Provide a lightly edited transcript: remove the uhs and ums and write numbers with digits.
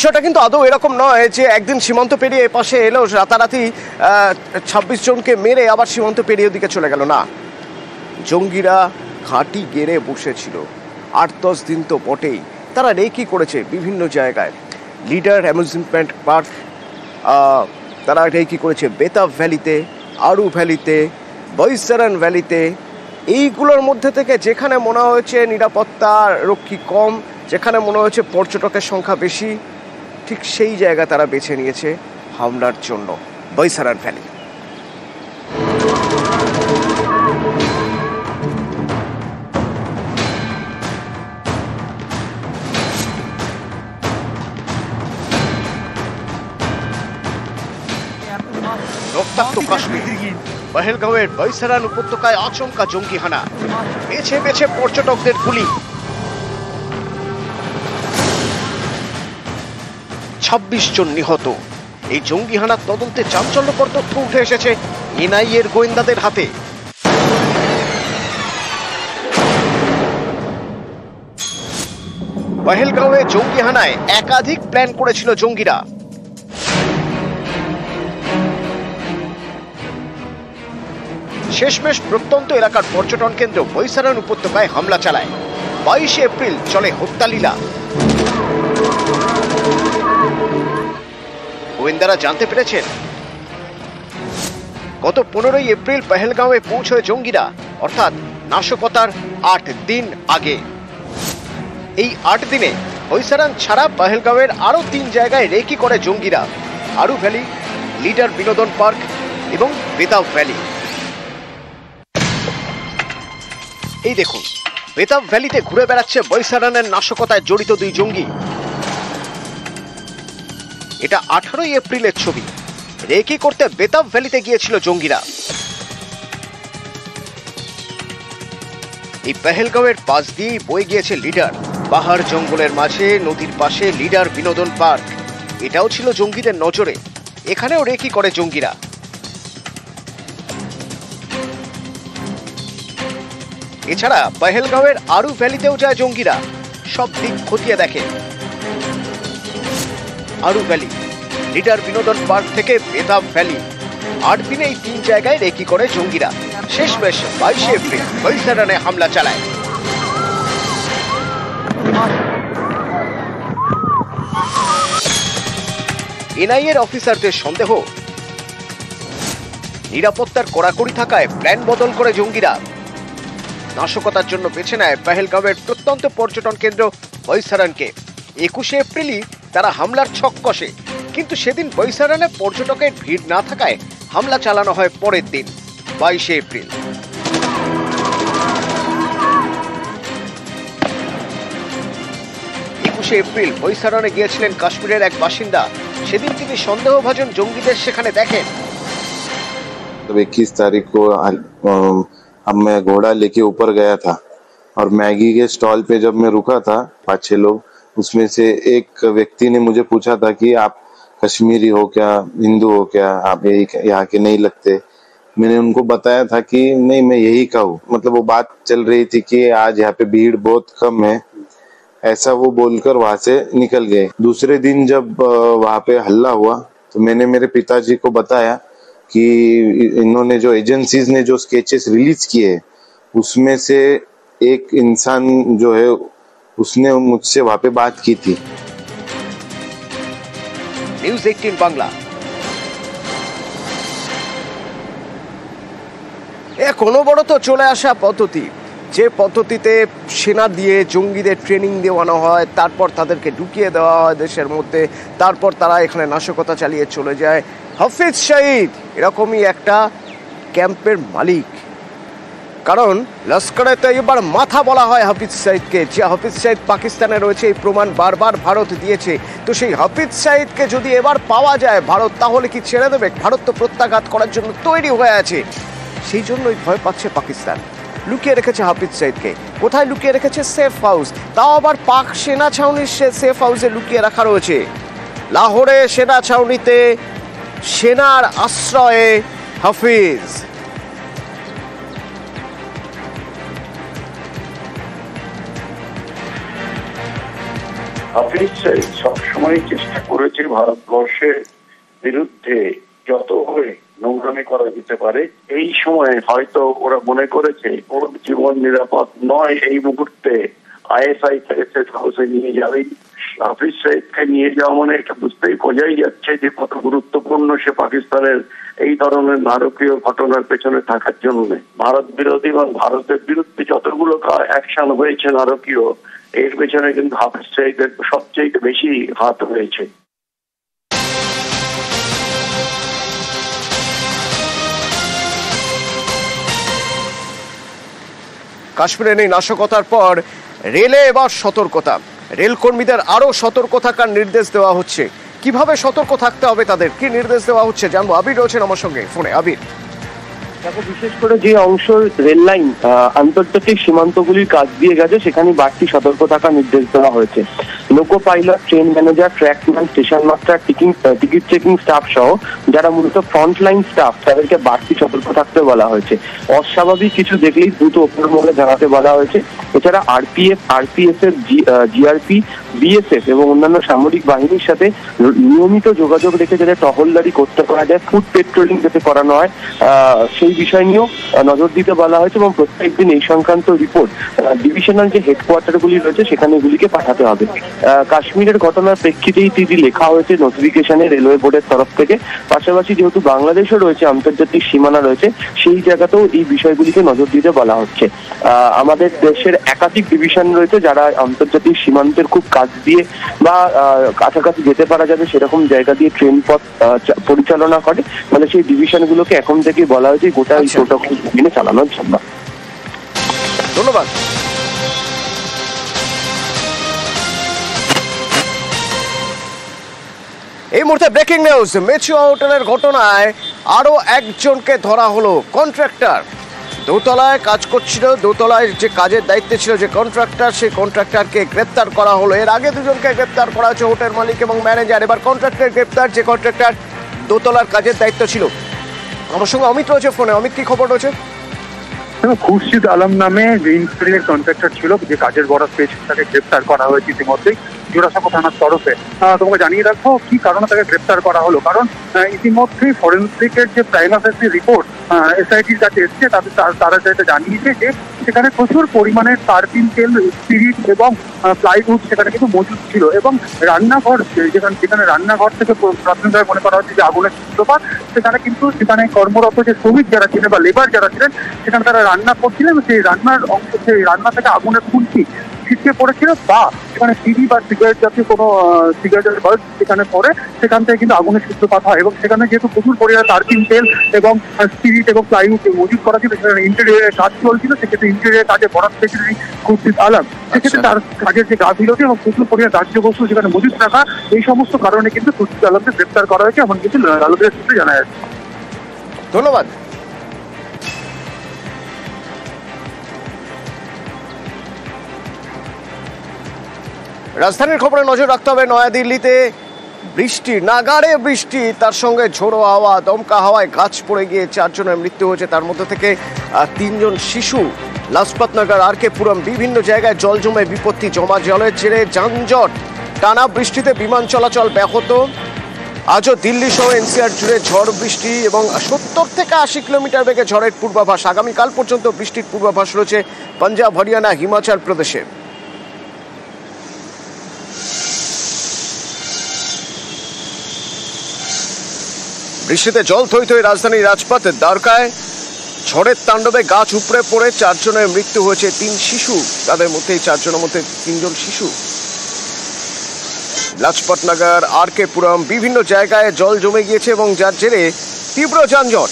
বিষয়টা কিন্তু আদৌ এরকম নয় যে একদিন সীমান্ত পেরিয়ে এপাশে এলো, রাতারাতি ২৬ জনকে মেরে আবার সীমান্ত পেরিয়ে ওদিকে চলে গেল। না, জঙ্গিরা ঘাঁটি গেড়ে বসেছিল ৮-১০ দিন তো বটেই। তারা রেকি করেছে বিভিন্ন জায়গায়, লিডার অ্যামিউজমেন্ট পার্ক, তারা রেকি করেছে বেতাব ভ্যালিতে, আরু ভ্যালিতে, বৈসারান ভ্যালিতে। এইগুলোর মধ্যে থেকে যেখানে মনে হয়েছে নিরাপত্তা রক্ষী কম, যেখানে মনে হয়েছে পর্যটকের সংখ্যা বেশি, ঠিক সেই জায়গা তারা বেছে নিয়েছে হামলার জন্য, বৈসারান ভ্যালি। রক্তাক্ত কাশ্মীর, পহেলগাঁওয়ের বৈসারান উপত্যকায় আচমকা জঙ্গি হানা, বেছে বেছে পর্যটকদের গুলি। ২৬ জন নিহত। এই জঙ্গি হানার তদন্তে চাঞ্চল্যকর তথ্য উঠে এসেছে এনআইএ এর গোয়েন্দাদের হাতে। পহেলগাঁওয়ে জঙ্গি হানায় একাধিক প্ল্যান করেছিল জঙ্গিরা। শেষমেশ প্রত্যন্ত এলাকার পর্যটন কেন্দ্র বৈসারান উপত্যকায় হামলা চালায়। ২২ এপ্রিল চলে হত্যালীলা। গোয়েন্দারা জানতে পেরেছেন গত ১৫ এপ্রিল পহেলগাঁওয়ে পৌঁছয় জঙ্গিরা, অর্থাৎ নাশকতার ৮ দিন আগে। এই ৮ দিনে বৈসারান ছাড়া পহেলগাঁওয়ের আরো ৩ জায়গায় রেকি করে জঙ্গিরা, আরু ভ্যালি, লিডার বিনোদন পার্ক এবং বেতাব ভ্যালি। এই দেখুন, বেতাব ভ্যালিতে ঘুরে বেড়াচ্ছে বৈসারানের নাশকতায় জড়িত ২ জঙ্গি। এটা ১৮ এপ্রিলের ছবি। রেকি করতে বেতাব ভ্যালিতে গিয়েছিল জঙ্গিরা। এই পহেলগাঁওয়ের পাশ দিয়েই বয়ে গিয়েছে লিডার, পাহাড় জঙ্গলের মাঝে নদীর পাশে লিডার বিনোদন পার্ক। এটাও ছিল জঙ্গিদের নজরে। এখানেও রেকি করে জঙ্গিরা। এছাড়া পহেলগাঁওয়ের আরু ভ্যালিতেও যায় জঙ্গিরা, সব দিক খতিয়ে দেখে। আরু ভ্যালি, লিডার বিনোদন পার্ক থেকে বেতাব ভ্যালি, ৮ দিনে এই ৩ জায়গায় রেকি করে জঙ্গিরা। শেষমেশ ২২ এপ্রিল বৈসারানে হামলা চালায়। এনআইএর অফিসারদের সন্দেহ, নিরাপত্তার কড়াকড়ি থাকায় প্ল্যান বদল করে জঙ্গিরা। নাশকতার জন্য বেছে নেয় পহেলগাঁওয়ের প্রত্যন্ত পর্যটন কেন্দ্র বৈসারানকে। ২১ এপ্রিলই তারা হামলার ছক কষে, কিন্তু সেদিন বৈসারানে পর্যটকের ভিড় না থাকায় হামলা চালানো হয় পরের দিন, ২২ এপ্রিল। এপ্রিল বৈসারানে গিয়েছিলেন কাশ্মীরের এক বাসিন্দা। সেদিন তিনি সন্দেহভাজন জঙ্গিদের সেখানে দেখেন। 21 तारीख को अब मैं घोड़ा लेके ऊपर गया था और मैगी के स्टॉल पे जब मैं रुका था 5-6 लोग, उसमें से एक व्यक्ति ने मुझे पूछा था कि आप कश्मीरी हो क्या, हिंदू हो क्या, आप यहाँ के नहीं लगते। मैंने उनको बताया था कि नहीं, मैं यही का हूँ। मतलब वो बात चल रही थी कि आज यहाँ पे भीड़ बहुत कम है, ऐसा वो बोलकर वहां से निकल गए। दूसरे दिन जब वहां पे हल्ला हुआ तो मैंने मेरे पिताजी को बताया कि इन्होंने जो एजेंसीज ने जो स्केचेस रिलीज किए उसमें से एक इंसान जो है उसने मुझसे वहां पे बात की थी। न्यूज़ 18 बांग्ला। এক অনবরত চলে আসা পদ্ধতি, যে পদ্ধতিতে সেনা দিয়ে জঙ্গিদের ট্রেনিং দেওয়ানো হয়, তারপর তাদেরকে ঢুকিয়ে দেওয়া হয় দেশের মধ্যে, তারপর তারা এখানে নাশকতা চালিয়ে চলে যায়। হাফিজ সঈদ এরকমই একটা ক্যাম্পের মালিক, কারণ লস্করে তৈয়বার মাথা বলা হয় হাফিজ সঈদকে। যে হাফিজ সঈদ পাকিস্তানে রয়েছে এই প্রমাণ বারবার ভারত দিয়েছে। তো সেই হাফিজ সঈদকে যদি এবার পাওয়া যায় ভারত, তাহলে কি ছেড়ে দেবে? ভারত তো প্রত্যাঘাত করার জন্য তৈরি হয়ে আছে, সেই জন্যই ভয় পাচ্ছে পাকিস্তান। লুকিয়ে রেখেছে হাফিজ সঈদকে। কোথায় লুকিয়ে রেখেছে? সেফ হাউস, তাও আবার পাক সেনা ছাউনির সেফ হাউসে লুকিয়ে রাখা রয়েছে। লাহোরে সেনা ছাউনিতে সেনার আশ্রয়ে হাফিজ। হাফিজ সাইদ সবসময় চেষ্টা করেছে ভারতবর্ষের বিরুদ্ধে যত করে নোংরামি করা যেতে পারে। এই সময় হয়তো ওরা মনে করেছে ওর জীবন নিরাপদ নয়, এই মুহূর্তে আইএসআই থেকে সেট হাউসে নিয়ে যাবেই। হাফিজ সাইদকে নিয়ে যাওয়া মানে এটা বুঝতেই বোঝাই যাচ্ছে যে কত গুরুত্বপূর্ণ সে পাকিস্তানের এই ধরনের নারকীয় ঘটনার পেছনে থাকার জন্য। ভারত বিরোধী এবং ভারতের বিরুদ্ধে যতগুলো অ্যাকশন হয়েছে নারকীয়, এর পেছনে কিন্তু হাফিজ সাইদের সবচেয়ে বেশি হাত হয়েছে। কাশ্মীরের এই নাশকতার পর রেলে এবার সতর্কতা, রেল কর্মীদের আরো সতর্ক থাকার নির্দেশ দেওয়া হচ্ছে। কিভাবে সতর্ক থাকতে হবে তাদের, কি নির্দেশ দেওয়া হচ্ছে জানবো। আবির রয়েছেন আমার সঙ্গে ফোনে। আবির, বিশেষ করে যে অংশ রেল লাইন আন্তর্জাতিক সীমান্তগুলির কাছ দিয়ে গেছে সেখানে বাড়তি সতর্ক থাকার নির্দেশ দেওয়া হয়েছে। Loco pilot, train manager, trackman, station master, ticket checking staff সহ যারা মূলত ফ্রন্ট লাইন স্টাফ তাদেরকে বাড়তি সতর্ক থাকতে বলা হয়েছে। অস্বাভাবিক কিছু দেখলেই দ্রুত ওপর মহলে জানাতে বলা হয়েছে। এছাড়া আরপিএফ, আরপিএসএফ, জিআরপি, বিএসএফ এবং অন্যান্য সামরিক বাহিনীর সাথে নিয়মিত যোগাযোগ রেখে যাতে টহলদারি করতে পারা যায়, ফুড পেট্রোলিং যাতে করানো হয়, সেই বিষয় নিয়েও নজর দিতে বলা হয়েছে এবং প্রত্যেকদিন এই সংক্রান্ত রিপোর্ট ডিভিশনাল যে হেডকোয়ার্টার গুলি রয়েছে সেখানে এগুলিকে পাঠাতে হবে। কাশ্মীরের ঘটনার প্রেক্ষিতেই এটি লেখা হয়েছে নোটিফিকেশনে রেলওয়ে বোর্ডের তরফ থেকে। পাশাপাশি যেহেতু বাংলাদেশও রয়েছে, আন্তর্জাতিক সীমানা রয়েছে, সেই জায়গাতেও এই বিষয়গুলিকে নজর দিতে বলা হচ্ছে। আমাদের দেশের একাধিক ডিভিশন রয়েছে যারা আন্তর্জাতিক সীমান্তের খুব কাছ দিয়ে বা কাছাকাছি যেতে পারা যাবে সেরকম জায়গা দিয়ে ট্রেন পথ পরিচালনা করে, মানে সেই ডিভিশনগুলোকে এখন থেকে বলা হয়েছে গোটা এই প্রোটোকল মেনে চালানোর জন্য। ধন্যবাদ। এই মুহূর্তে ব্রেকিং নিউজ, মেচুয়া হোটেলের ঘটনায় আরো একজনকে ধরা হলো। কন্ট্রাক্টর দোতলায় কাজ করছিল, দোতলায় যে কাজের দায়িত্বে ছিল যে কন্ট্রাক্টর, সেই কন্ট্রাক্টরকে গ্রেপ্তার করা হলো। এর আগে দুজনকে গ্রেপ্তার করা হয়েছে, হোটেল মালিক এবং ম্যানেজার। এবার কন্ট্রাক্টর গ্রেপ্তার, যে কন্ট্রাক্টর দোতলার কাজের দায়িত্ব ছিল। আমার সঙ্গে অমিত রয়েছে ফোনে। অমিত, কি খবর রয়েছে? খুরশিদ আলম নামে যে ইন্সপিরিয়ার কন্ট্রাক্টর ছিল, যে কাজের বরাত পেয়েছে, তাকে গ্রেপ্তার করা হয়েছে ইতিমধ্যেই জোড়াসাঁকো থানার তরফে। তোমাকে জানিয়ে রাখবো কি কারণে তাকে গ্রেপ্তার করা হলো। কারণ ইতিমধ্যেই ফরেন্সিকের যে প্রাইমা ফেসি রিপোর্ট এসআইটির কাছে এসছে, তারা যেটা জানিয়েছে যে সেখানে প্রচুর পরিমাণে তারপিন তেল, স্পিরিট এবং প্লাইউড সেখানে কিন্তু মজুদ ছিল। এবং রান্নাঘর, যেখানে রান্নাঘর থেকে প্রাথমিকভাবে মনে করা হচ্ছে যে আগুনের সূত্রপাত, সেখানে কর্মরত যে শ্রমিক যারা ছিলেন বা লেবার যারা ছিলেন সেখানে তারা রান্না করছিলেন। সেই রান্না থেকে আগুনের খুন্তি ছিটকে পড়েছিল, বা সেখানে বিড়ি বা সিগারেট জাতীয় কোনো সিগারেটের বাল্ব সেখানে পড়ে, সেখান থেকে কিন্তু আগুনের সূত্রপাত হয়। এবং সেখানে যেহেতু প্রচুর পরিমাণে তারপিন তেল এবং স্পিরিট এবং প্লাইউড মজুদ করা ছিল, সেখানে ইন্টেরিয়ারের কাজ চলছিল, সেক্ষেত্রে ইন্টেরিয়ার কাজে বরাত পেয়েছিল খুরশিদ আলম। সেক্ষেত্রে তার কাজের যে গাফিলতি এবং প্রচুর পরিমাণে দাহ্য বস্তু সেখানে মজুদ থাকা, এই সমস্ত কারণে কিন্তু খুরশিদ আলমকে গ্রেপ্তার করা হয়েছে, এমন কিছু আদালতের সূত্রে জানা যাচ্ছে। ধন্যবাদ। রাজধানীর খবরে নজর রাখতে হবে। নয়াদিল্লিতে বৃষ্টি, নাগাড়ে বৃষ্টি, তার সঙ্গে ঝোড়ো হাওয়া, দমকা হাওয়ায় গাছ পড়ে গিয়ে 4 জনের মৃত্যু হয়েছে। তার মধ্যে থেকে 3 জন শিশু। লাজপত নগর, আরকে পুরম, বিভিন্ন জায়গায় জল জমে বিপত্তি। জলের জেরে যানজট। টানা বৃষ্টিতে বিমান চলাচল ব্যাহত। আজও দিল্লি সহ এনসিআর জুড়ে ঝড় বৃষ্টি এবং 70 থেকে 80 কিলোমিটার বেগে ঝড়ের পূর্বাভাস। আগামীকাল পর্যন্ত বৃষ্টির পূর্বাভাস রয়েছে পাঞ্জাব, হরিয়ানা, হিমাচল প্রদেশে। বৃষ্টিতে জল থই থই রাজধানীর রাজপথ, দ্বারকায় ঝড়ের তাণ্ডবে গাছ উপড়ে পড়ে 4 জনের মৃত্যু হয়েছে। 3 শিশু, তাদের মধ্যে এই 4 জনের মধ্যে 3 জন শিশু। লাজপত নগর, আরকে পুরম, বিভিন্ন জায়গায় জল জমে গিয়েছে এবং যার জেরে তীব্র যানজট।